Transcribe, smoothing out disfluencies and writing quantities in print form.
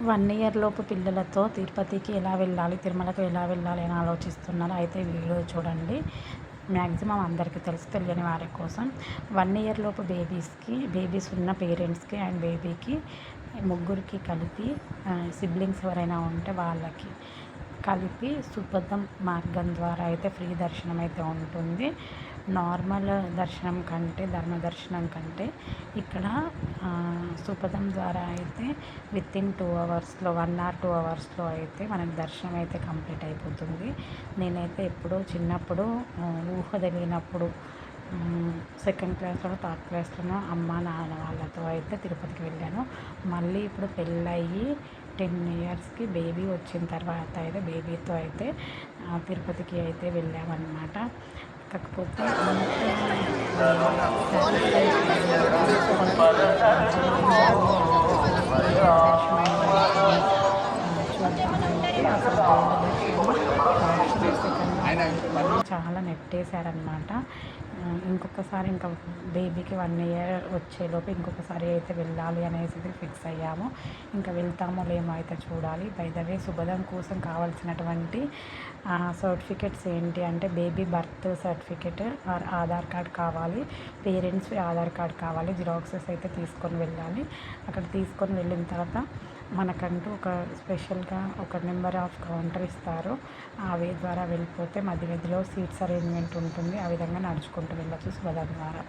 1 year లోపు పిల్లలతో తిరుపతికి ఎలా వెళ్ళాలి, తిరుమలకు ఎలా వెళ్ళాలి అని ఆలోచిస్తున్నారు. అయితే వీడియో చూడండి. మ్యాక్సిమం అందరికీ తెలుసు, తెలియని వారి కోసం. 1 ఇయర్ లోపు బేబీస్ ఉన్న పేరెంట్స్కి అండ్ బేబీకి ముగ్గురికి కలిపి సిబ్లింగ్స్ ఎవరైనా ఉంటే వాళ్ళకి కలిపి సుపథం మార్గం ద్వారా అయితే ఫ్రీ దర్శనం అయితే ఉంటుంది. నార్మల్ దర్శనం కంటే, ధర్మ దర్శనం కంటే ఇక్కడ సుపథం ద్వారా అయితే వితిన్ 2 అవర్స్లో 1 ఆర్ 2 అవర్స్లో అయితే మనకు దర్శనం అయితే కంప్లీట్ అయిపోతుంది. నేనైతే ఎప్పుడో చిన్నప్పుడు ఊహ తెలియనప్పుడు సెకండ్ క్లాస్లోనో థర్డ్ క్లాస్లోనో అమ్మ నాన్న వాళ్ళతో అయితే తిరుపతికి వెళ్ళాను. మళ్ళీ ఇప్పుడు పెళ్ళయ్యి 10 ఇయర్స్కి బేబీ వచ్చిన తర్వాత అయితే బేబీతో అయితే తిరుపతికి అయితే వెళ్ళామన్నమాట. కాకపోతే చాలా నెట్టేశారనమాట. ఇంకొకసారి ఇంకా బేబీకి 1 ఇయర్ వచ్చేలోపు ఇంకొకసారి అయితే వెళ్ళాలి అనేసి ఫిక్స్ అయ్యాము. ఇంకా వెళ్తామో లేమో అయితే చూడాలి. బై ద వే సుభదం కోసం కావాల్సినటువంటి సర్టిఫికెట్స్ ఏంటి అంటే baby birth certificate or Aadhaar card కావాలి, పేరెంట్స్ ఆధార్ కార్డ్ కావాలి, జిరాక్సెస్ అయితే తీసుకొని వెళ్ళాలి. అక్కడ తీసుకొని వెళ్ళిన తర్వాత మనకంటూ ఒక స్పెషల్గా ఒక నెంబర్ ఆఫ్ కౌంటర్ ఇస్తారు. ఆ వే ద్వారా వెళ్ళిపోతే మధ్య మధ్యలో సీట్స్ అరేంజ్మెంట్ ఉంటుంది. ఆ విధంగా నడుచుకుంటూ వెళ్ళొచ్చు సుభదం ద్వారా.